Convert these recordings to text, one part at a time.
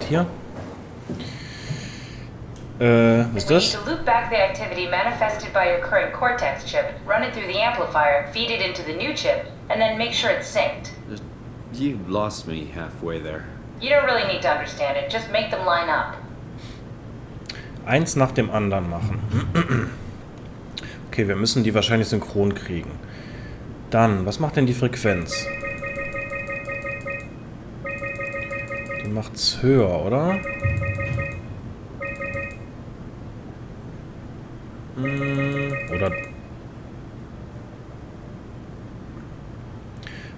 hier? Was ist das? You need to loop back the activity manifested by your current cortex chip, run it through the amplifier, feed it into the new chip, and then make sure it's synced. You lost me halfway there. You don't really need to understand it, just make them line up. Eins nach dem anderen machen. Okay, wir müssen die wahrscheinlich synchron kriegen. Dann, was macht denn die Frequenz? Die macht's höher, oder? Oder...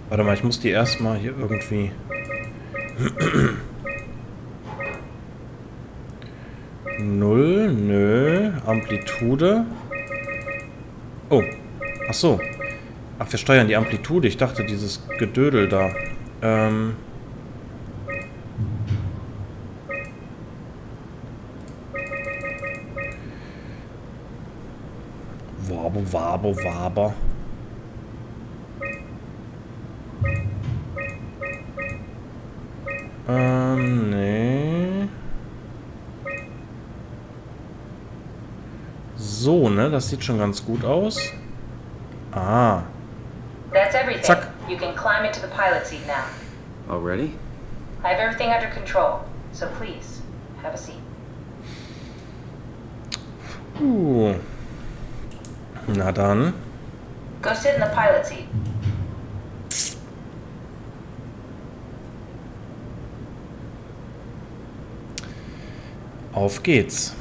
Warte mal, ich muss die erstmal hier irgendwie... Null, nö, Amplitude. Oh, ach so. Ach, wir steuern die Amplitude. Ich dachte, dieses Gedödel da. Waber, waber, waber. Nee. So, ne? Das sieht schon ganz gut aus. Ah. That's everything. Zack. You can climb into the pilot seat now. Already? I have everything under control, so please, have a seat. Na dann. Go sit in the pilot seat. Auf geht's.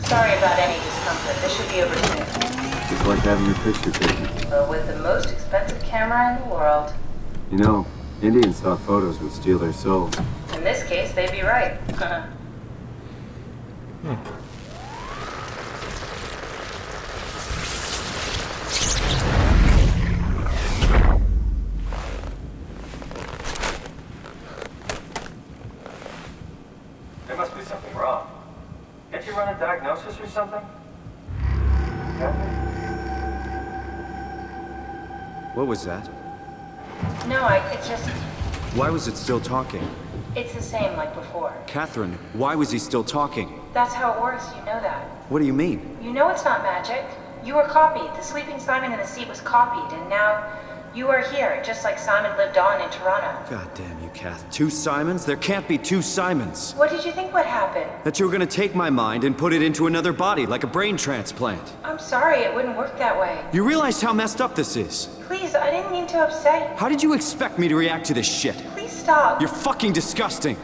Sorry about any discomfort. This should be over soon. It's like having your picture taken. But with the most expensive camera in the world. You know, Indian stock photos would steal their souls. In this case, they'd be right. There must be something wrong. Can't you run a diagnosis or something? What was that? No, it's just... Why was it still talking? It's the same like before. Catherine, why was he still talking? That's how it works, you know that. What do you mean? You know it's not magic. You were copied. The sleeping Simon in the seat was copied, and now you are here, just like Simon lived on in Toronto. God damn you, Kath. Two Simons? There can't be two Simons. What did you think would happen? That you were gonna take my mind and put it into another body, like a brain transplant. I'm sorry, it wouldn't work that way. You realize how messed up this is? Please, I didn't mean to upset you. How did you expect me to react to this shit? Please stop. You're fucking disgusting.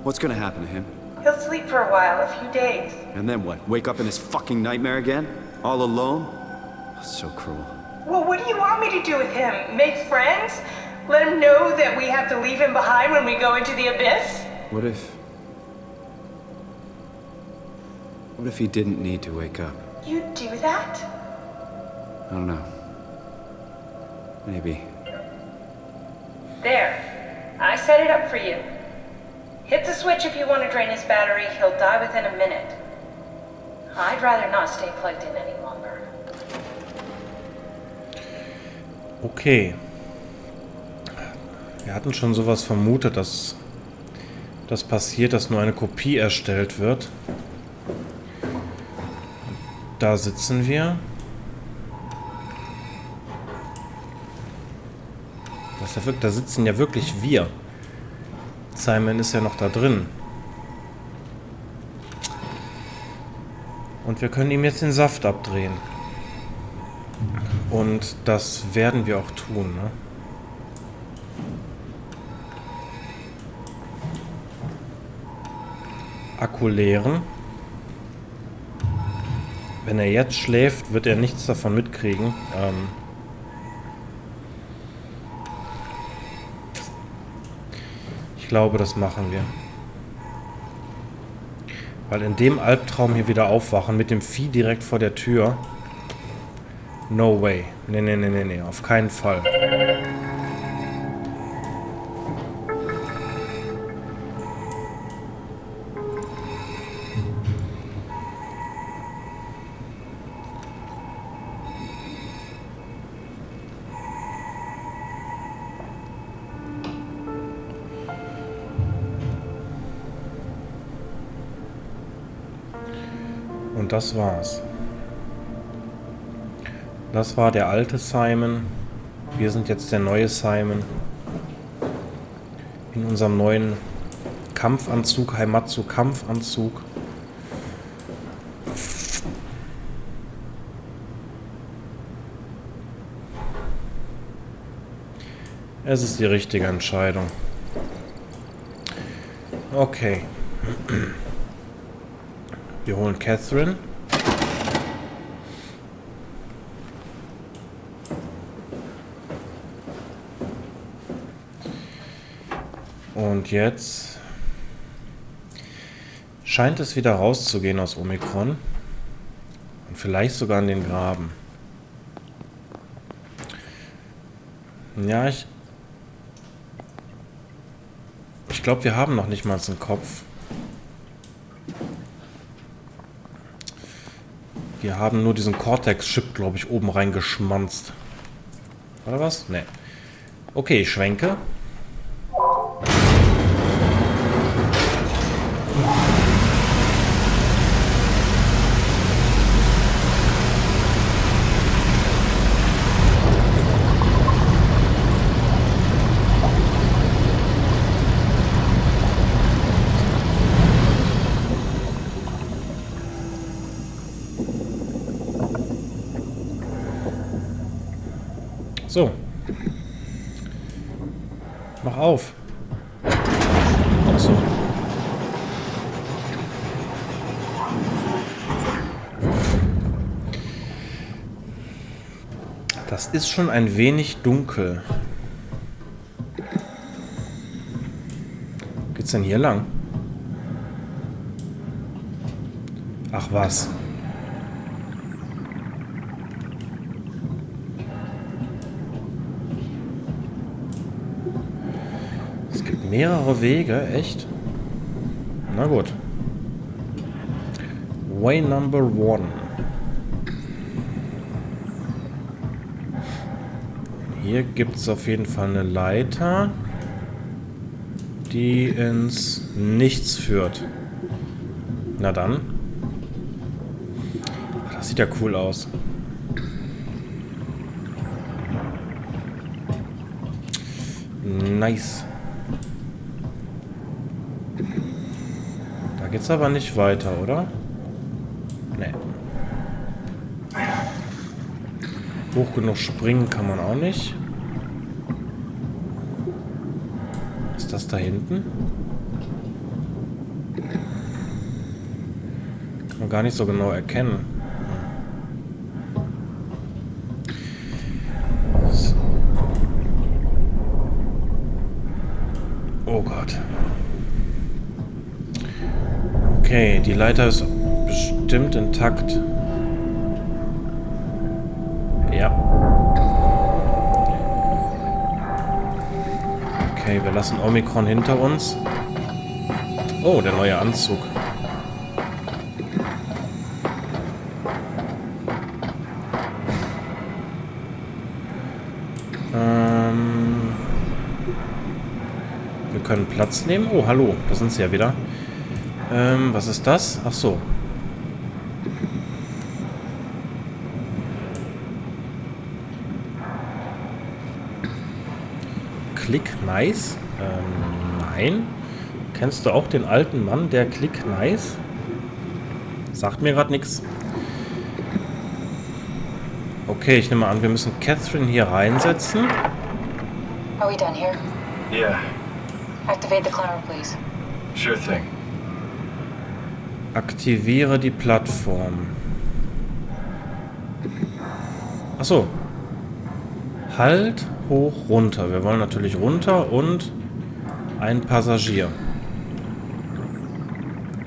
What's gonna happen to him? He'll sleep for a while, a few days. And then what? Wake up in this fucking nightmare again? All alone? So cruel. Well, what do you want me to do with him? Make friends? Let him know that we have to leave him behind when we go into the abyss? What if he didn't need to wake up? You'd do that? I don't know. Maybe. There. I set it up for you. Hit the switch if you want to drain his battery. He'll die within a minute. I'd rather not stay plugged in any longer. Okay. Wir hatten schon sowas vermutet, dass das passiert, dass nur eine Kopie erstellt wird. Da sitzen wir. Das ist ja wirklich, da sitzen ja wirklich wir. Simon ist ja noch da drin. Und wir können ihm jetzt den Saft abdrehen. Und das werden wir auch tun, ne? Akku leeren. Wenn er jetzt schläft, wird er nichts davon mitkriegen. Ich glaube, das machen wir. Weil in dem Albtraum hier wieder aufwachen, mit dem Vieh direkt vor der Tür. No way. Nee, auf keinen Fall. Und das war's. Das war der alte Simon. Wir sind jetzt der neue Simon. In unserem neuen Kampfanzug, Heimatsu-Kampfanzug. Es ist die richtige Entscheidung. Okay. Wir holen Catherine. Und jetzt scheint es wieder rauszugehen aus Omikron. Und vielleicht sogar in den Graben. Ja, ich glaube, wir haben noch nicht mal einen Kopf. Wir haben nur diesen Cortex-Chip, glaube ich, oben reingeschmanzt. Oder was? Ne. Okay, ich schwenke. So. Mach auf. Ach so. Das ist schon ein wenig dunkel. Geht's denn hier lang? Ach was. Mehrere Wege, echt? Na gut. Way number one. Hier gibt es auf jeden Fall eine Leiter, die ins Nichts führt. Na dann. Das sieht ja cool aus. Nice. Da geht's aber nicht weiter, oder? Nee. Hoch genug springen kann man auch nicht. Ist das da hinten? Kann man gar nicht so genau erkennen. Oh Gott. Okay, die Leiter ist bestimmt intakt. Ja. Okay, wir lassen Omikron hinter uns. Oh, der neue Anzug. Wir können Platz nehmen. Oh, hallo, da sind sie ja wieder. Was ist das? Ach so. Click Nice? Nein. Kennst du auch den alten Mann, der Click Nice? Sagt mir gerade nichts. Okay, ich nehme an, wir müssen Catherine hier reinsetzen. Are we done here? Yeah, Activate the climber, please. sure thing. Aktiviere die Plattform. Achso. Halt, hoch, runter. Wir wollen natürlich runter und ein Passagier.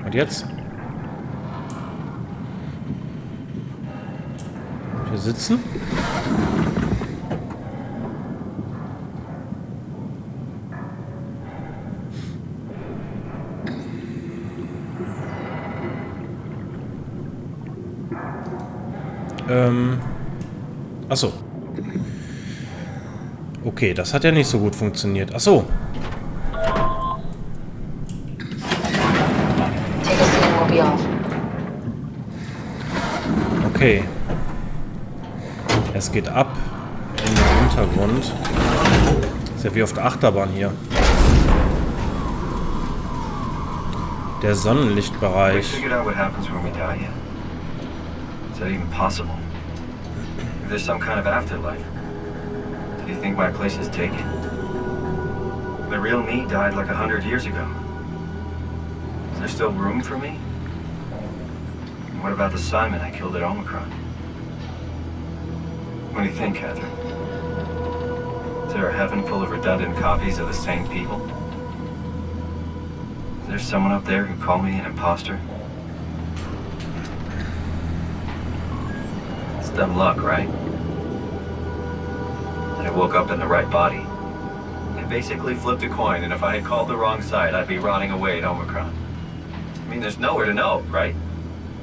Und jetzt? Wir sitzen. Achso. Okay, das hat ja nicht so gut funktioniert. Achso. Take a seat and we'll be off. Okay. Es geht ab in den Untergrund. Ist ja wie auf der Achterbahn hier. Der We Sonnenlichtbereich. figured out what happens when we die yet. Is that even possible? If there's some kind of afterlife, do you think my place is taken? The real me died like 100 years ago. Is there still room for me? And what about the Simon I killed at Omicron? What do you think, Catherine? Is there a heaven full of redundant copies of the same people? Is there someone up there who called me an imposter? It's dumb luck, right? And I woke up in the right body. I basically flipped a coin, and if I had called the wrong side, I'd be rotting away at Omicron. I mean, there's nowhere to know, right?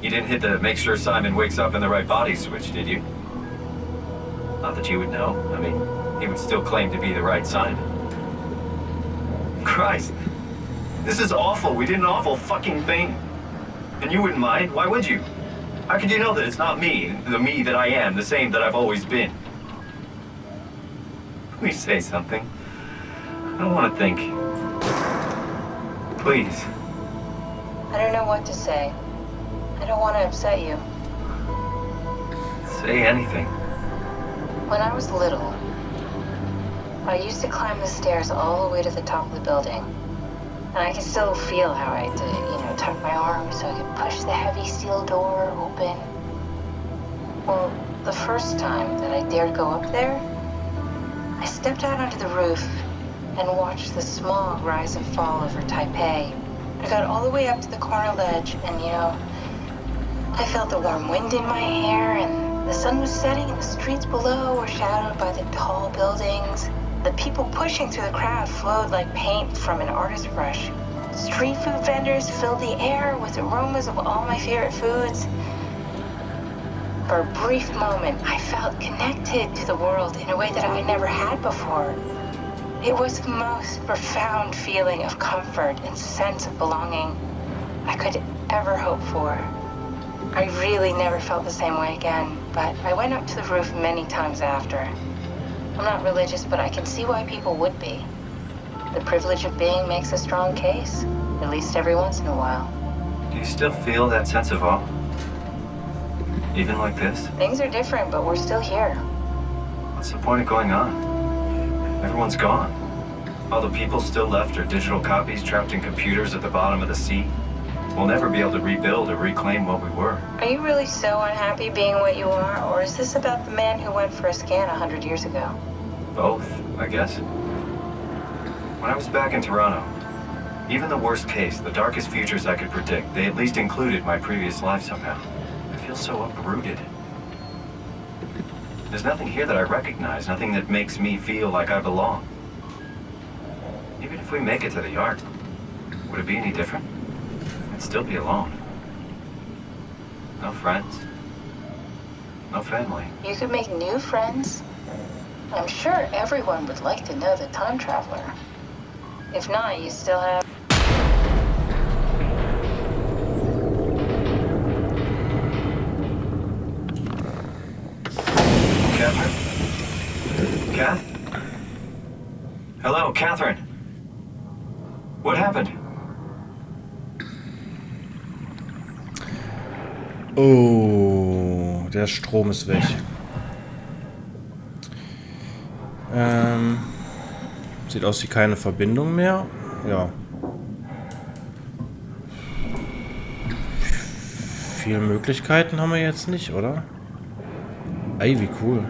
You didn't hit the make sure Simon wakes up in the right body switch, did you? Not that you would know. I mean, he would still claim to be the right Simon. Christ. This is awful. We did an awful fucking thing. And you wouldn't mind? Why would you? How could you know that it's not me, the me that I am, the same that I've always been? Please say something. I don't want to think. Please. I don't know what to say. I don't want to upset you. Say anything. When I was little, I used to climb the stairs all the way to the top of the building. And I can still feel how I had to, tuck my arms so I could push the heavy steel door open. Well, the first time that I dared go up there, I stepped out onto the roof and watched the smog rise and fall over Taipei. I got all the way up to the corner ledge and, I felt the warm wind in my hair and the sun was setting and the streets below were shadowed by the tall buildings. The people pushing through the crowd flowed like paint from an artist's brush. Street food vendors filled the air with aromas of all my favorite foods. For a brief moment, I felt connected to the world in a way that I never had before. It was the most profound feeling of comfort and sense of belonging I could ever hope for. I really never felt the same way again, but I went up to the roof many times after. I'm not religious, but I can see why people would be. The privilege of being makes a strong case, at least every once in a while. Do you still feel that sense of awe? Even like this? Things are different, but we're still here. What's the point of going on? Everyone's gone. All the people still left are digital copies trapped in computers at the bottom of the sea. We'll never be able to rebuild or reclaim what we were. Are you really so unhappy being what you are, or is this about the man who went for a scan 100 years ago? Both, I guess. When I was back in Toronto, even the worst case, the darkest futures I could predict, they at least included my previous life somehow. I feel so uprooted. There's nothing here that I recognize, nothing that makes me feel like I belong. Even if we make it to the Ark, would it be any different? I'd still be alone. No friends. No family. You could make new friends. I'm sure everyone would like to know the time traveler. If not, you still have... Catherine? Kath? Hello, Catherine. What happened? Oh, der Strom ist weg. Sieht aus wie keine Verbindung mehr. Ja. Viele Möglichkeiten haben wir jetzt nicht, oder? Ey, wie cool.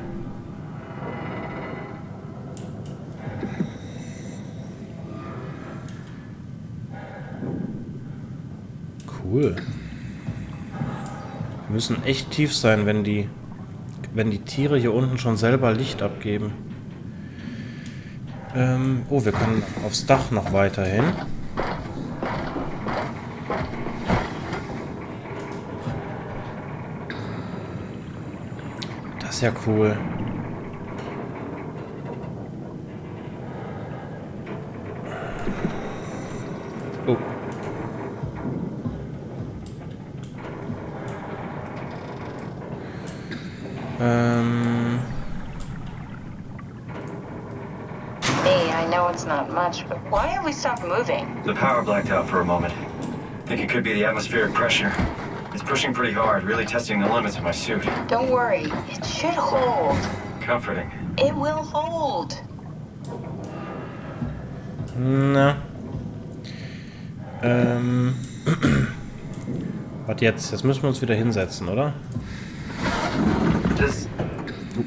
Cool. Wir müssen echt tief sein, wenn die Tiere hier unten schon selber Licht abgeben. Oh, wir können aufs Dach noch weiterhin. Das ist ja cool. Oh. Me, I know it's not much, but why have we stopped moving? The power blacked out for a moment. Think it could be the atmospheric pressure. It's pushing pretty hard, really testing the limits of my suit. Don't worry, it should hold. Comforting. It will hold. Na. Was jetzt? Jetzt müssen wir uns wieder hinsetzen, oder?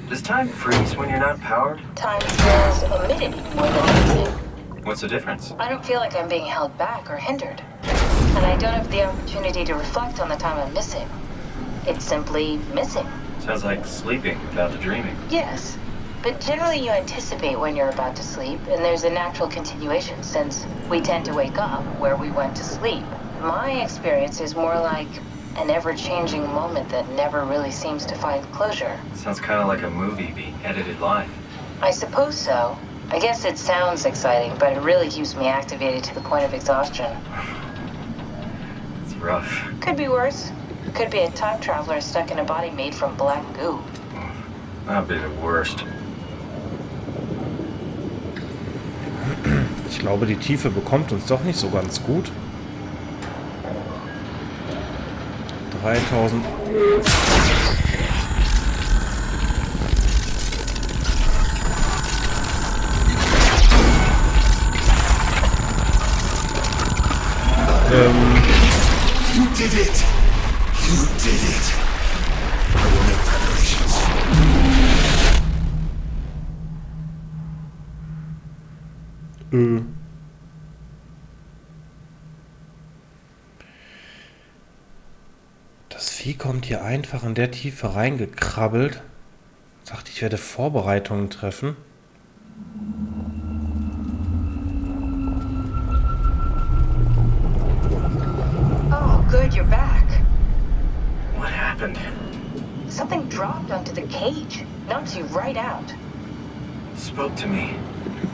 Does time freeze when you're not powered? Time feels omitted more than anything. What's the difference? I don't feel like I'm being held back or hindered. And I don't have the opportunity to reflect on the time I'm missing. It's simply missing. Sounds like sleeping without the dreaming. Yes, but generally you anticipate when you're about to sleep, and there's a natural continuation since we tend to wake up where we went to sleep. My experience is more like an ever-changing moment that never really seems to find closure. Sounds kind of like a movie being edited live. I suppose so. I guess it sounds exciting, but it really keeps me activated to the point of exhaustion. It's rough. Could be worse. Could be a time traveler stuck in a body made from black goo. That'd be the worst. Ich glaube, die Tiefe bekommt uns doch nicht so ganz gut. 3000. You did it! You did it! I will make preparations. Das Vieh kommt hier einfach in der Tiefe reingekrabbelt. Sagt, ich werde Vorbereitungen treffen. Oh, good, you're back. What happened? Something dropped onto the cage. Knocks you right out. It spoke to me.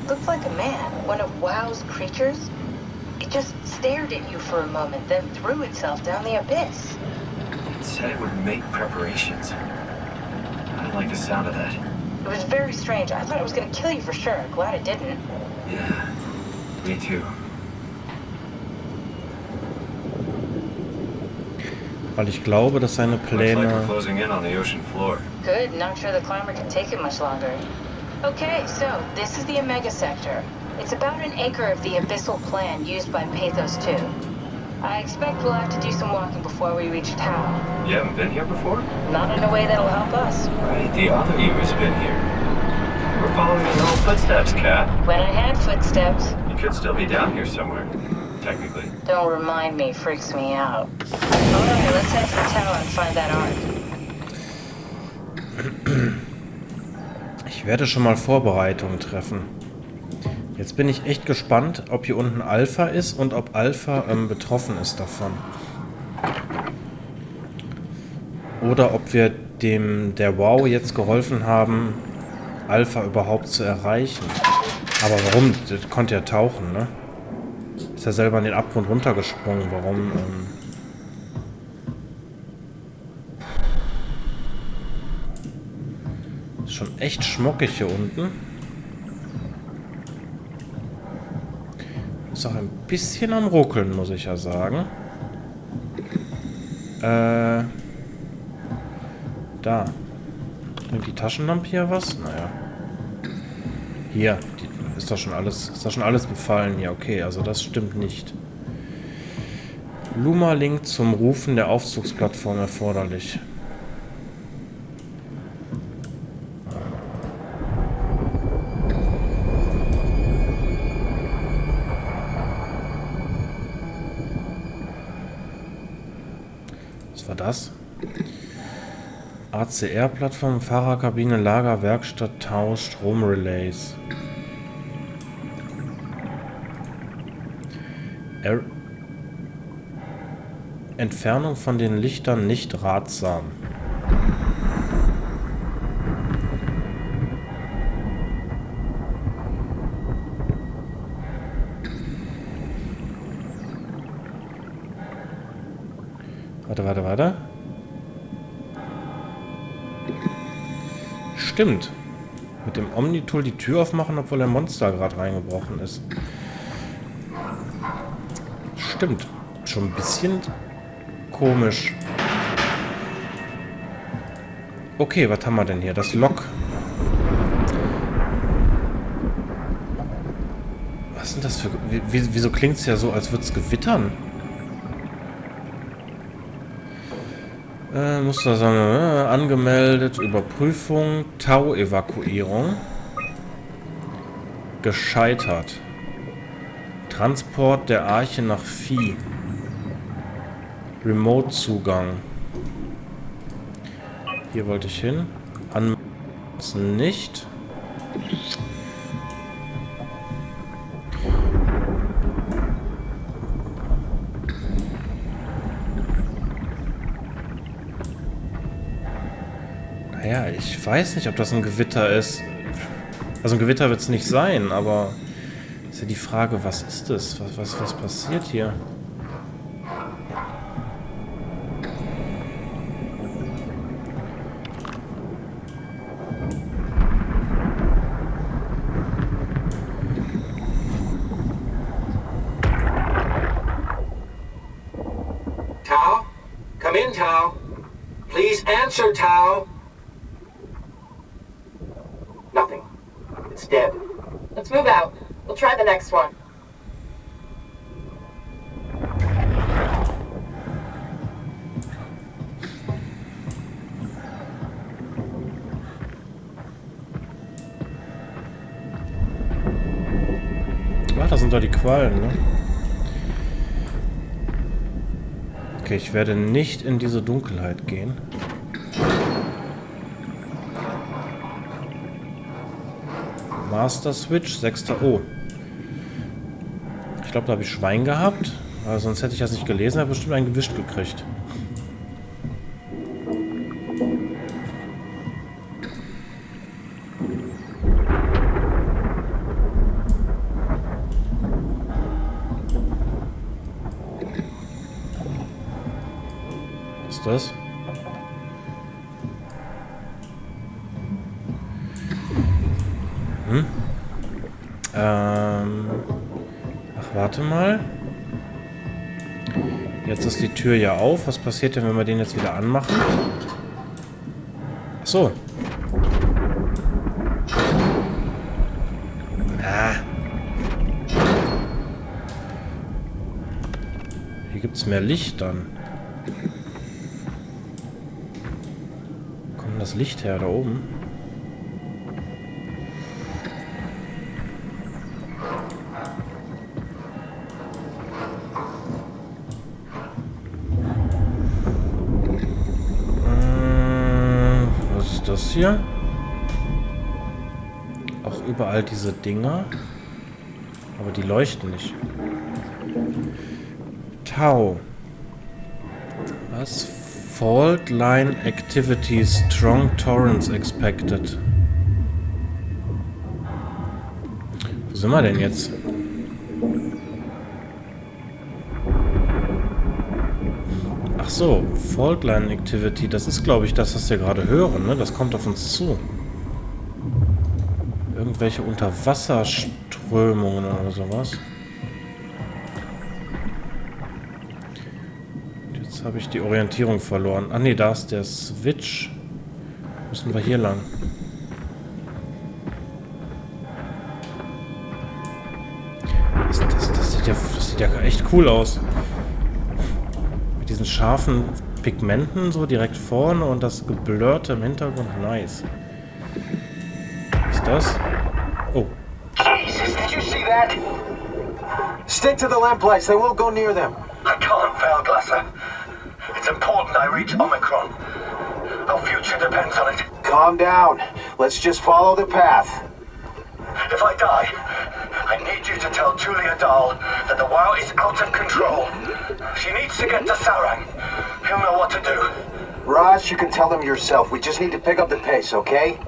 Looked like a man, one of WoW's creatures. It just stared at you for a moment, then threw itself down the abyss. It said it would make preparations. I didn't like the sound of that. It was very strange. I thought it was gonna kill you for sure. Glad it didn't. Yeah, me too. Weil ich glaube, dass seine Looks like we're Pläne... closing in on the ocean floor. Good, not sure the climber can take it much longer. Okay, so this is the Omega Sector. It's about an acre of the abyssal plan used by Pathos 2. I expect we'll have to do some walking before we reach Tau. You haven't been here before? Not in a way that'll help us. Right, the other you has been here. We're following your own footsteps, Kat. When I had footsteps, You could still be down here somewhere, technically. don't remind me, freaks me out. Alright, let's head for Tau and find that ark. Ich werde schon mal Vorbereitungen treffen. Jetzt bin ich echt gespannt, ob hier unten Alpha ist und ob Alpha betroffen ist davon. Oder ob wir der Wow jetzt geholfen haben, Alpha überhaupt zu erreichen. Aber warum? Das konnte ja tauchen, ne? Ist ja selber in den Abgrund runtergesprungen. Warum? Ist schon echt schmuckig hier unten. Ist auch ein bisschen am Ruckeln, muss ich ja sagen. Da. Bringt die Taschenlampe hier was? Naja. Hier. Ist doch schon alles befallen hier. Okay, also das stimmt nicht. Luma-Link zum Rufen der Aufzugsplattform erforderlich. Was war das? ACR-Plattform, Fahrerkabine, Lager, Werkstatt, Tausch, Stromrelays. Entfernung von den Lichtern nicht ratsam. Warte. stimmt. Mit dem Omni-Tool die Tür aufmachen, obwohl ein Monster gerade reingebrochen ist. Stimmt. Schon ein bisschen komisch. Okay, was haben wir denn hier? Das Log. Was sind das für... Wieso klingt es ja so, als würde es gewittern? Mustersammlung, angemeldet, Überprüfung, Tau-Evakuierung. Gescheitert. Transport der Arche nach Vieh. Remote-Zugang. Hier wollte ich hin. Anmelden nicht. Naja, ich weiß nicht, ob das ein Gewitter ist. Also ein Gewitter wird es nicht sein, aber ist ja die Frage, was ist das? Was passiert hier? Tau? Come in, Tau. Please answer, Tau. Nothing. It's dead. Let's move out. We'll try the next one. Ach, das sind doch die Quellen, ne? Okay, ich werde nicht in diese Dunkelheit gehen. Master Switch, 6. Oh. Ich glaube, da habe ich Schwein gehabt. Aber sonst hätte ich das nicht gelesen, habe bestimmt einen gewischt gekriegt. Was ist das? Ach, warte mal. Jetzt ist die Tür ja auf. Was passiert denn, wenn wir den jetzt wieder anmachen? Ach so. Ah. Hier gibt es mehr Licht dann. Wo kommt das Licht her da oben? Das hier. Auch überall diese Dinger. Aber die leuchten nicht. Tau. Was? Fault Line Activity Strong Torrents expected. Wo sind wir denn jetzt? Ach so, Fault Line Activity, das ist, glaube ich, das, was wir gerade hören, ne? Das kommt auf uns zu. Irgendwelche Unterwasserströmungen oder sowas. Jetzt habe ich die Orientierung verloren. Ah ne, da ist der Switch. Müssen wir hier lang. Das sieht ja echt cool aus. Diesen scharfen Pigmenten so direkt vorne und das Geblurrte im Hintergrund. Nice. Was ist das? Oh. Jesus, did you see that? Stick to the lamplights. They won't go near them. I can't fail, Glasser. It's important I reach Omicron. Our future depends on it. Calm down. Let's just follow the path. If I die, I need you to tell Julia Dahl that the WoW is out of control. She needs to get to Sarang. He'll know what to do. Raj, you can tell them yourself. We just need to pick up the pace, okay?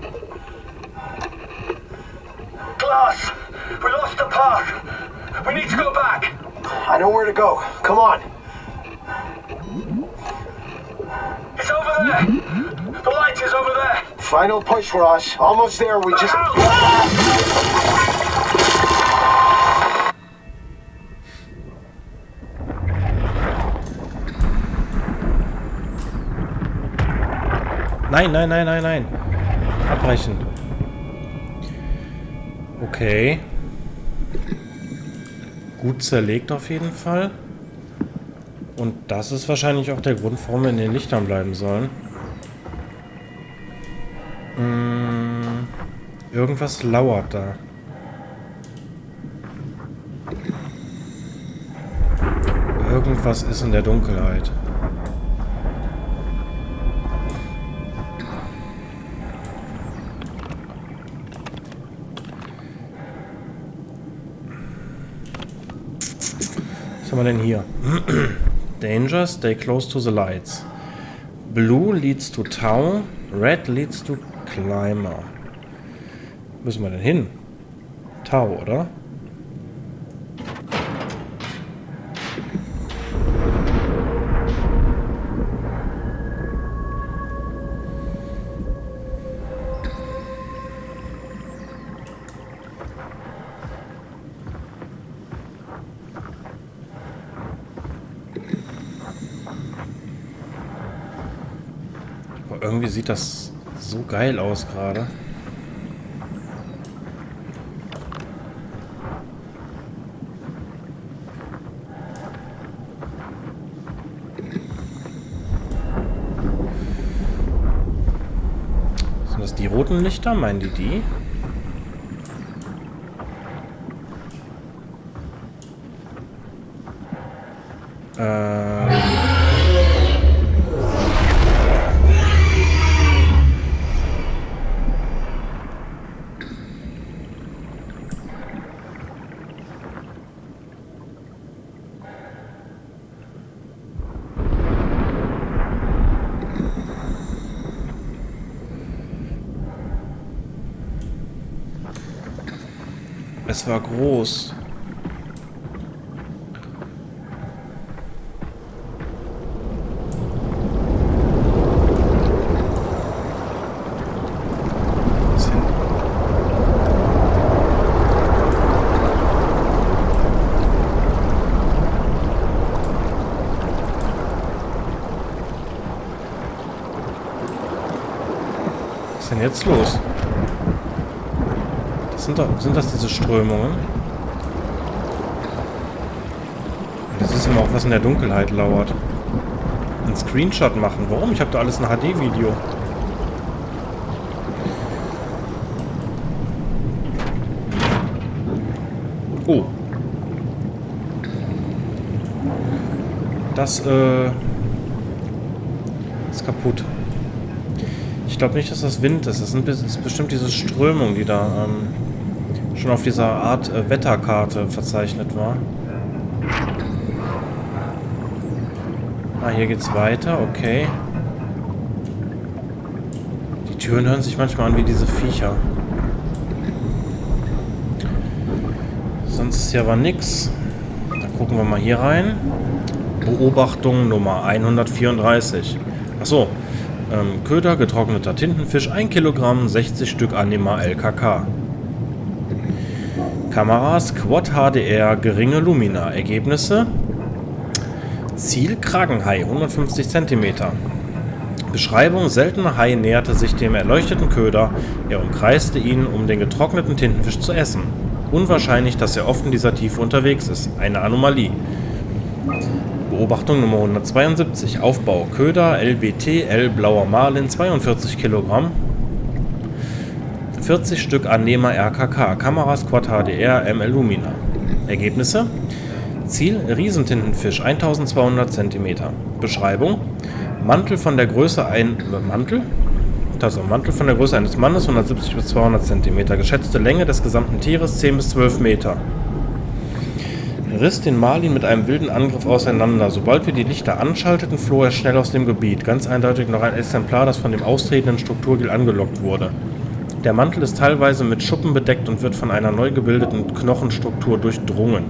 Glass! We lost the path! We need to go back! I know where to go. Come on. It's over there! The light is over there! Final push, Ross. Almost there. We just... Nein, nein, nein, nein, nein. Abbrechen. Okay. Gut zerlegt auf jeden Fall. Und das ist wahrscheinlich auch der Grund, warum wir in den Lichtern bleiben sollen. Irgendwas lauert da. Irgendwas ist in der Dunkelheit. Was haben wir denn hier? Danger, stay close to the lights. Blue leads to town, red leads to climber. Wo müssen wir denn hin? Tau, oder? Aber irgendwie sieht das so geil aus gerade. Sind das die roten Lichter? Meinen die die? Es war groß. Was ist denn jetzt los? Sind das diese Strömungen? Das ist immer auch, was in der Dunkelheit lauert. Ein Screenshot machen. Warum? Ich habe da alles ein HD-Video. Oh. Das, ist kaputt. Ich glaube nicht, dass das Wind ist. Das ist bestimmt diese Strömung, die da schon auf dieser Art Wetterkarte verzeichnet war. Ah, hier geht's weiter. Okay. Die Türen hören sich manchmal an wie diese Viecher. Sonst ist hier aber nix. Dann gucken wir mal hier rein. Beobachtung Nummer 134. Achso. Köder, getrockneter Tintenfisch, 1 Kilogramm, 60 Stück Anima LKK. Kameras, Quad HDR, geringe Lumina. Ergebnisse: Ziel, Kragenhai, 150 cm. Beschreibung: Seltener Hai näherte sich dem erleuchteten Köder. Er umkreiste ihn, um den getrockneten Tintenfisch zu essen. Unwahrscheinlich, dass er oft in dieser Tiefe unterwegs ist. Eine Anomalie. Beobachtung Nummer 172. Aufbau: Köder, LBTL, blauer Marlin, 42 Kilogramm. 40 Stück Annehmer RKK. Kameras Quad HDR, ML Lumina. Ergebnisse: Ziel, Riesentintenfisch, 1200 cm. Beschreibung: Mantel von der Größe Mantel von der Größe eines Mannes, 170 bis 200 cm. Geschätzte Länge des gesamten Tieres 10 bis 12 Meter. Riss den Marlin mit einem wilden Angriff auseinander. Sobald wir die Lichter anschalteten, floh er schnell aus dem Gebiet. Ganz eindeutig noch ein Exemplar, das von dem austretenden Strukturgel angelockt wurde. Der Mantel ist teilweise mit Schuppen bedeckt und wird von einer neu gebildeten Knochenstruktur durchdrungen.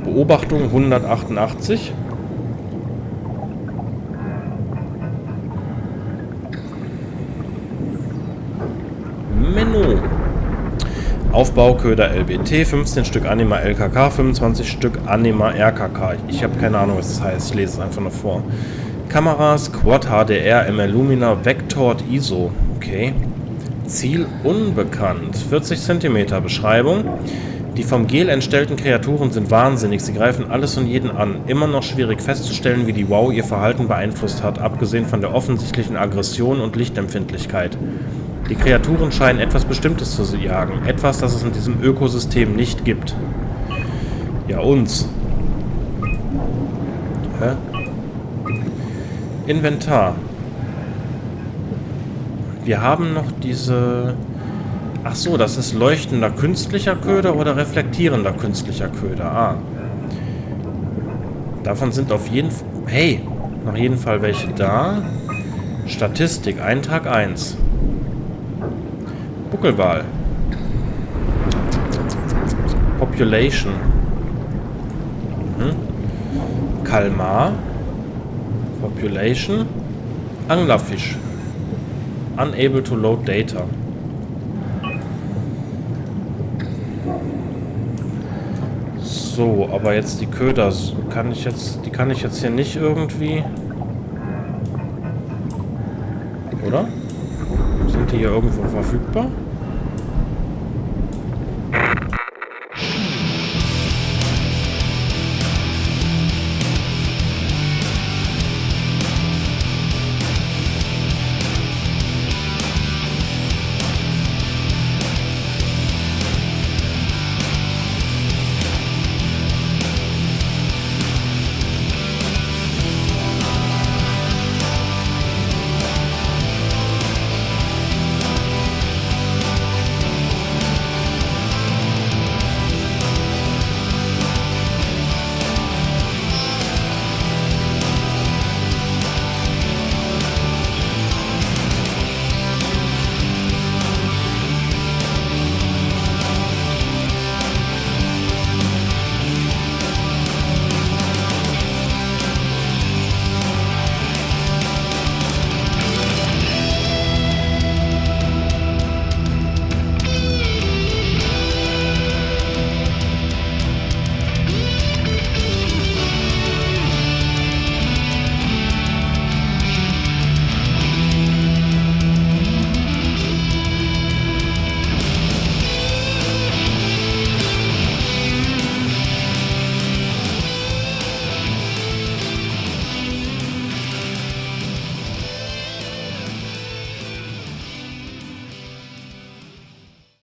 Beobachtung 188. Menü. Aufbauköder LBT, 15 Stück Anima LKK, 25 Stück Anima RKK. Ich habe keine Ahnung, was das heißt. Ich lese es einfach nur vor. Kameras, Quad HDR, ML Lumina, Vector ISO. Okay. Ziel unbekannt. 40 cm Beschreibung. Die vom Gel entstellten Kreaturen sind wahnsinnig. Sie greifen alles und jeden an. Immer noch schwierig festzustellen, wie die WoW ihr Verhalten beeinflusst hat, abgesehen von der offensichtlichen Aggression und Lichtempfindlichkeit. Die Kreaturen scheinen etwas Bestimmtes zu jagen. Etwas, das es in diesem Ökosystem nicht gibt. Ja, uns. Hä? Inventar. Wir haben noch diese... Ach so, das ist leuchtender künstlicher Köder oder reflektierender künstlicher Köder. Ah. Davon sind auf jeden Fall... Hey, auf jeden Fall welche da. Statistik, Eintrag 1. Buckelwal. Population. Kalmar. Population. Anglerfisch. Unable to load data. So, aber jetzt die Köder, die kann ich jetzt hier nicht irgendwie... Oder? Sind die hier irgendwo verfügbar?